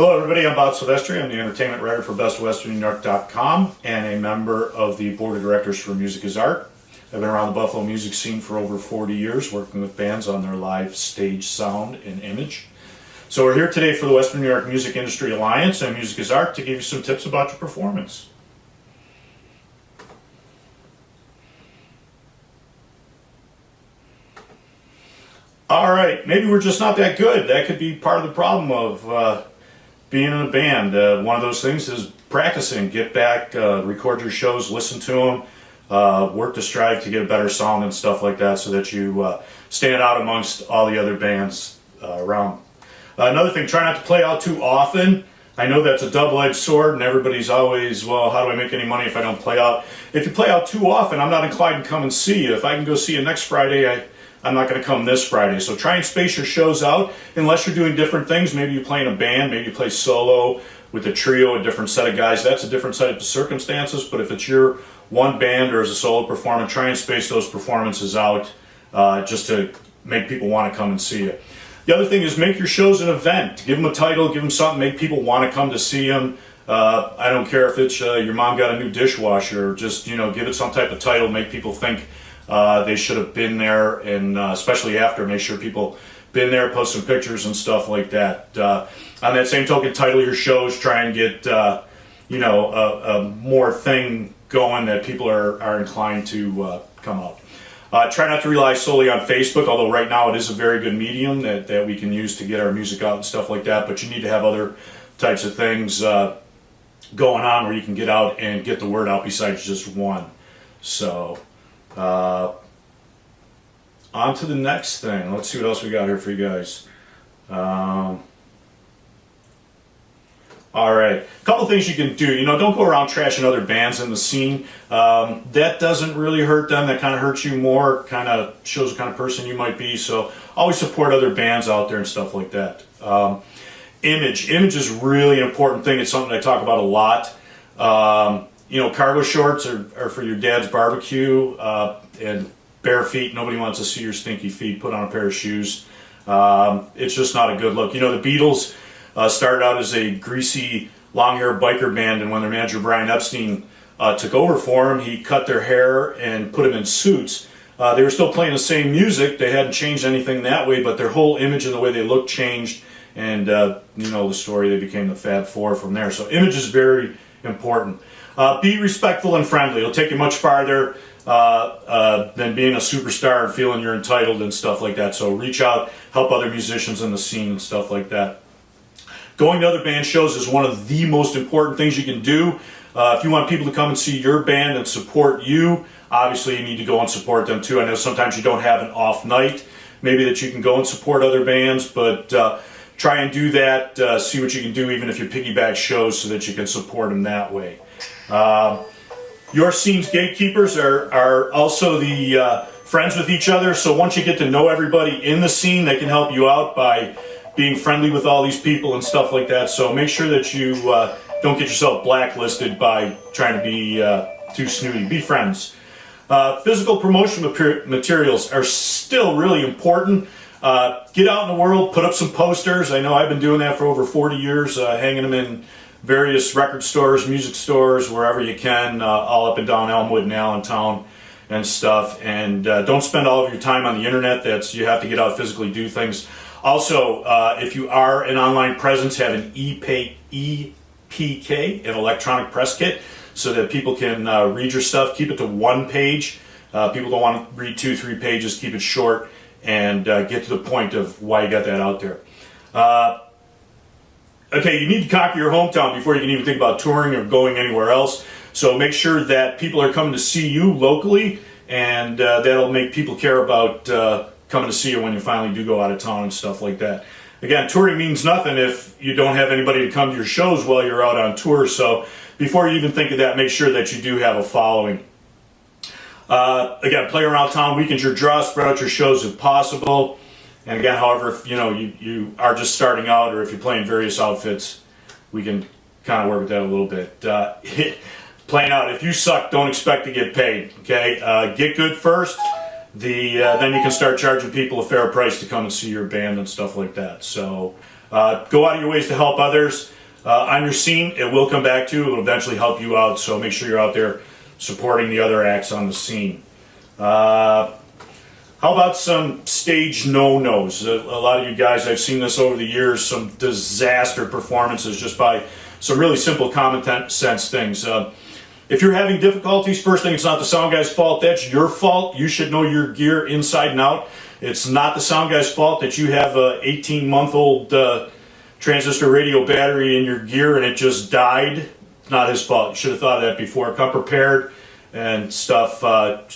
Hello everybody, I'm Bob Silvestri. I'm the entertainment writer for BestWesternNewYork.com and a member of the board of directors for Music is Art. I've been around the Buffalo music scene for over 40 years, working with bands on their live stage sound and image. So we're here today for the Western New York Music Industry Alliance and Music is Art to give you some tips about your performance. All right, maybe we're just not that good. That could be part of the problem of being in a band. One of those things is practicing. Get back, record your shows, listen to them, work to strive to get a better sound and stuff like that so that you stand out amongst all the other bands around. Another thing, try not to play out too often. I know that's a double-edged sword and everybody's always, well, how do I make any money if I don't play out? If you play out too often, I'm not inclined to come and see you. If I can go see you next Friday, I'm not going to come this Friday. So try and space your shows out unless you're doing different things. Maybe you play in a band, maybe you play solo with a trio, a different set of guys. That's a different set of circumstances. But if it's your one band or as a solo performer, try and space those performances out just to make people want to come and see you. The other thing is make your shows an event. Give them a title, give them something, make people want to come to see them. I don't care if it's your mom got a new dishwasher, just give it some type of title, make people think they should have been there, and especially after, make sure people been there, post some pictures and stuff like that. On that same token, title your shows, try and get a more thing going that people are inclined to come out. Try not to rely solely on Facebook, although right now it is a very good medium that we can use to get our music out and stuff like that, but you need to have other types of things going on where you can get out and get the word out besides just one. So on to the next thing. Let's see what else we got here for you guys. All right, a couple things you can do. Don't go around trashing other bands in the scene. That doesn't really hurt them. That kind of hurts you more. Kind of shows the kind of person you might be. So always support other bands out there and stuff like that. Image is really an important thing. It's something I talk about a lot. Cargo shorts are for your dad's barbecue, and bare feet. Nobody wants to see your stinky feet. Put on a pair of shoes. It's just not a good look. The Beatles started out as a greasy, long-haired biker band, and when their manager Brian Epstein took over for them, he cut their hair and put them in suits. They were still playing the same music. They hadn't changed anything that way, but their whole image and the way they looked changed, and the story, they became the Fab Four from there. So image is very important. Be respectful and friendly. It'll take you much farther than being a superstar and feeling you're entitled and stuff like that. So reach out, help other musicians in the scene and stuff like that. Going to other band shows is one of the most important things you can do. If you want people to come and see your band and support you, obviously you need to go and support them too. I know sometimes you don't have an off night, maybe that you can go and support other bands, but try and do that. See what you can do, even if you piggyback shows, so that you can support them that way. Your scene's gatekeepers are also the friends with each other, so once you get to know everybody in the scene, they can help you out by being friendly with all these people and stuff like that. So make sure that you don't get yourself blacklisted by trying to be too snooty. Be friends. Physical promotion materials are still really important. Get out in the world, put up some posters. I know I've been doing that for over 40 years, hanging them in various record stores, music stores, wherever you can, all up and down Elmwood and Allentown and stuff. And don't spend all of your time on the internet. You have to get out, physically do things. Also, if you are an online presence, have an EPK, an electronic press kit, so that people can read your stuff. Keep it to one page. People don't want to read 2-3 pages. Keep it short and get to the point of why you got that out there. Okay, you need to conquer your hometown before you can even think about touring or going anywhere else. So make sure that people are coming to see you locally, and that'll make people care about coming to see you when you finally do go out of town and stuff like that. Again, touring means nothing if you don't have anybody to come to your shows while you're out on tour. So before you even think of that, make sure that you do have a following. Again, play around town, weaken your draw, spread out your shows if possible. And again, however, if you are just starting out, or if you're playing various outfits, we can kind of work with that a little bit. Playing out, if you suck, don't expect to get paid. Okay, get good first. Then you can start charging people a fair price to come and see your band and stuff like that. So Go out of your ways to help others on your scene. It will come back to you. It will eventually help you out, so make sure you're out there supporting the other acts on the scene. How about some stage no-nos? A lot of you guys, I've seen this over the years, some disaster performances just by some really simple common sense things. If you're having difficulties, first thing, it's not the sound guy's fault. That's your fault. You should know your gear inside and out. It's not the sound guy's fault that you have a 18-month-old transistor radio battery in your gear and it just died. It's not his fault. You should have thought of that before. Come prepared and stuff.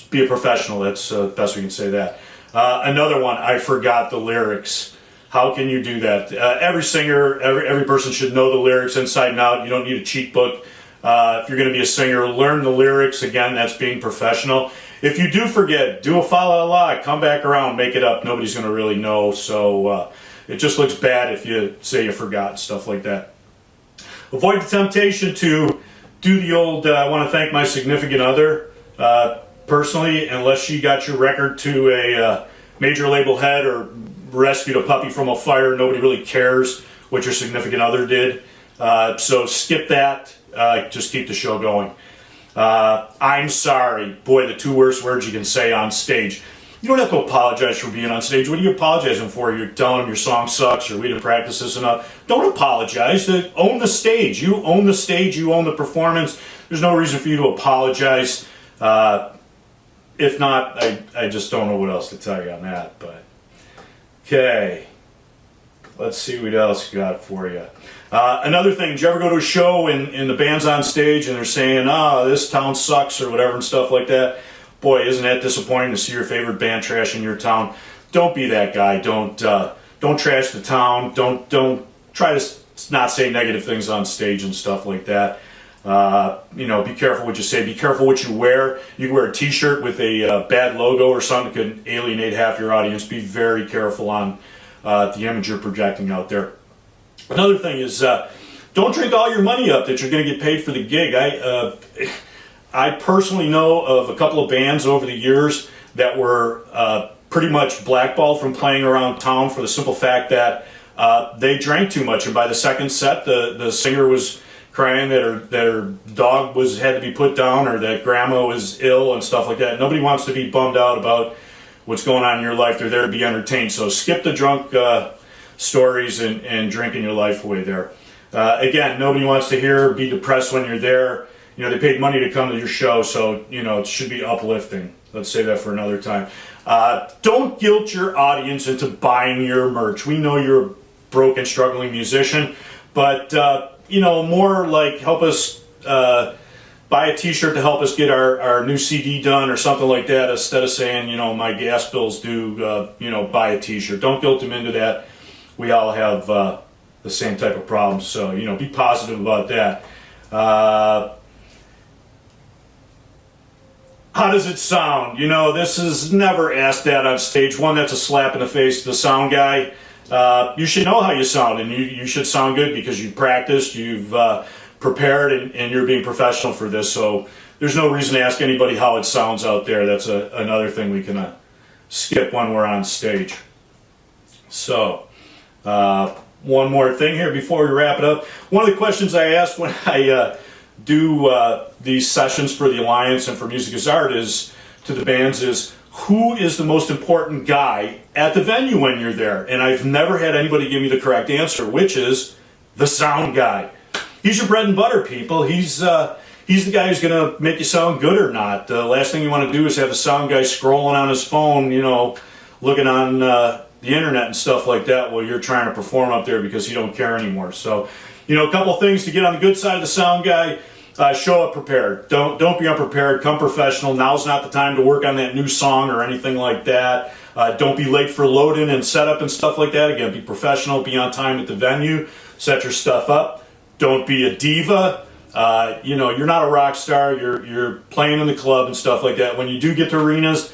Be a professional. That's the best we can say that. Another one, I forgot the lyrics. How can you do that? Every singer, every person should know the lyrics inside and out. You don't need a cheat book. If you're going to be a singer, learn the lyrics. Again, that's being professional. If you do forget, do a fa la la, come back around, make it up. Nobody's going to really know. So it just looks bad if you say you forgot, stuff like that. Avoid the temptation to do the old, I want to thank my significant other. Personally, unless she got your record to a major label head or rescued a puppy from a fire, nobody really cares what your significant other did. So skip that. Just keep the show going. I'm sorry. Boy, the two worst words you can say on stage. You don't have to apologize for being on stage. What are you apologizing for? You're telling them your song sucks or we didn't practice this enough. Don't apologize. Own the stage. You own the stage. You own the performance. There's no reason for you to apologize. If not, I just don't know what else to tell you on that. But okay, let's see what else got for you. Another thing, did you ever go to a show and the band's on stage and they're saying, this town sucks or whatever and stuff like that? Boy, isn't that disappointing to see your favorite band trash in your town? Don't be that guy. Don't trash the town. Don't try to not say negative things on stage and stuff like that. Be careful what you say. Be careful what you wear. You can wear a t-shirt with a bad logo or something that could alienate half your audience. Be very careful on the image you're projecting out there. Another thing is don't drink all your money up that you're going to get paid for the gig. I personally know of a couple of bands over the years that were pretty much blackballed from playing around town for the simple fact that they drank too much, and by the second set the singer was crying that her dog had to be put down or that grandma was ill and stuff like that. Nobody wants to be bummed out about what's going on in your life. They're there to be entertained. So skip the drunk stories and drinking your life away there. Again, nobody wants to hear or be depressed when you're there. They paid money to come to your show, so it should be uplifting. Let's say that for another time. Don't guilt your audience into buying your merch. We know you're a broken, struggling musician, but more like help us buy a t-shirt to help us get our new CD done or something like that, instead of saying, my gas bills due, buy a t-shirt. Don't guilt them into that. We all have the same type of problems, so, be positive about that. How does it sound? This is never asked that on stage. One, that's a slap in the face to the sound guy. You should know how you sound, and you should sound good because you've practiced, you've prepared, and you're being professional for this. So there's no reason to ask anybody how it sounds out there. That's another thing we can skip when we're on stage. So one more thing here before we wrap it up. One of the questions I asked when I do these sessions for the Alliance and for Music is Art to the bands is, who is the most important guy at the venue when you're there? And I've never had anybody give me the correct answer, which is the sound guy. He's your bread and butter, people. He's the guy who's going to make you sound good or not. The last thing you want to do is have the sound guy scrolling on his phone, looking on the internet and stuff like that while you're trying to perform up there because you don't care anymore. So, a couple things to get on the good side of the sound guy. Show up prepared. Don't be unprepared. Come professional. Now's not the time to work on that new song or anything like that. Don't be late for load-in and setup and stuff like that. Again, be professional. Be on time at the venue. Set your stuff up. Don't be a diva. You're not a rock star. You're playing in the club and stuff like that. When you do get to arenas,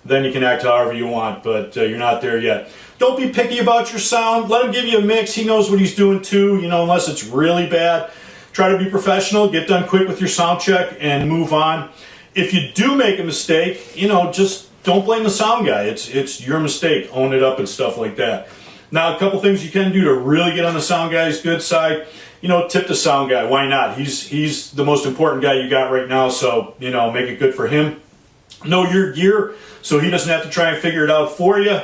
then you can act however you want, but you're not there yet. Don't be picky about your sound. Let him give you a mix. He knows what he's doing too, unless it's really bad. Try to be professional, get done quick with your sound check, and move on. If you do make a mistake, just don't blame the sound guy. It's your mistake. Own it up and stuff like that. Now, a couple things you can do to really get on the sound guy's good side. Tip the sound guy. Why not? He's the most important guy you got right now, so, make it good for him. Know your gear, so he doesn't have to try and figure it out for you.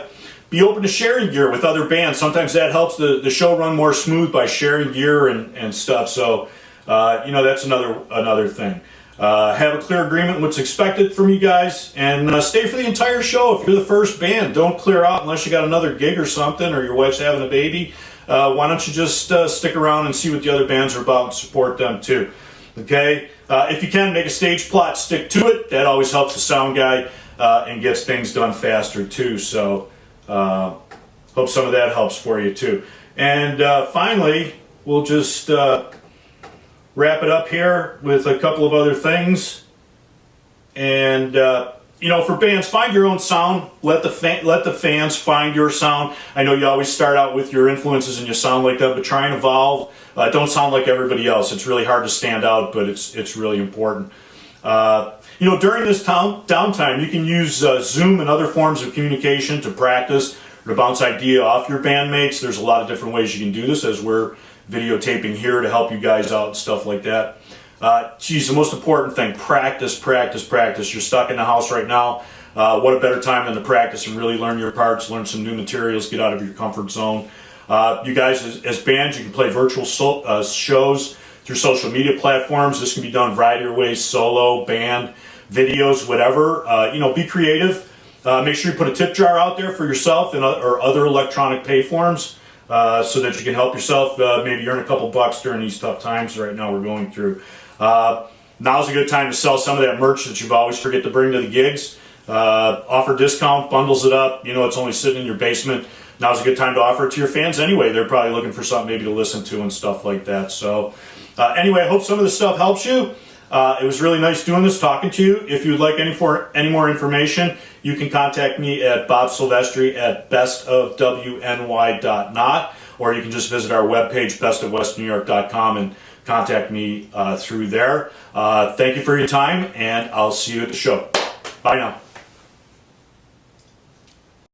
Be open to sharing gear with other bands. Sometimes that helps the show run more smooth by sharing gear and stuff. So, that's another thing. Have a clear agreement on what's expected from you guys, and stay for the entire show. If you're the first band, don't clear out unless you got another gig or something, or your wife's having a baby. Why don't you just stick around and see what the other bands are about and support them too. Okay? If you can, make a stage plot, stick to it. That always helps the sound guy and gets things done faster too. So hope some of that helps for you too. And finally, we'll just wrap it up here with a couple of other things. And for bands, find your own sound. Let the fans find your sound. I know you always start out with your influences and you sound like them, but try and evolve. Don't sound like everybody else. It's really hard to stand out, but it's really important. During this downtime, you can use Zoom and other forms of communication to practice or to bounce idea off your bandmates. There's a lot of different ways you can do this, as we're videotaping here to help you guys out and stuff like that. The most important thing, practice. You're stuck in the house right now. What a better time than to practice and really learn your parts, learn some new materials, get out of your comfort zone. You guys, as bands, you can play virtual shows through social media platforms. This can be done a variety of ways: solo, band, videos, whatever. Be creative. Make sure you put a tip jar out there for yourself or other electronic pay forms so that you can help yourself maybe earn a couple bucks during these tough times right now we're going through. Now's a good time to sell some of that merch that you always forget to bring to the gigs. Offer discount, bundles it up. It's only sitting in your basement. Now's a good time to offer it to your fans anyway. They're probably looking for something maybe to listen to and stuff like that. So anyway, I hope some of this stuff helps you. It was really nice doing this, talking to you. If you would like any more information, you can contact me at Bob Silvestri at bestofwny.not, or you can just visit our webpage, bestofwestnewyork.com, and contact me through there. Thank you for your time, and I'll see you at the show. Bye now.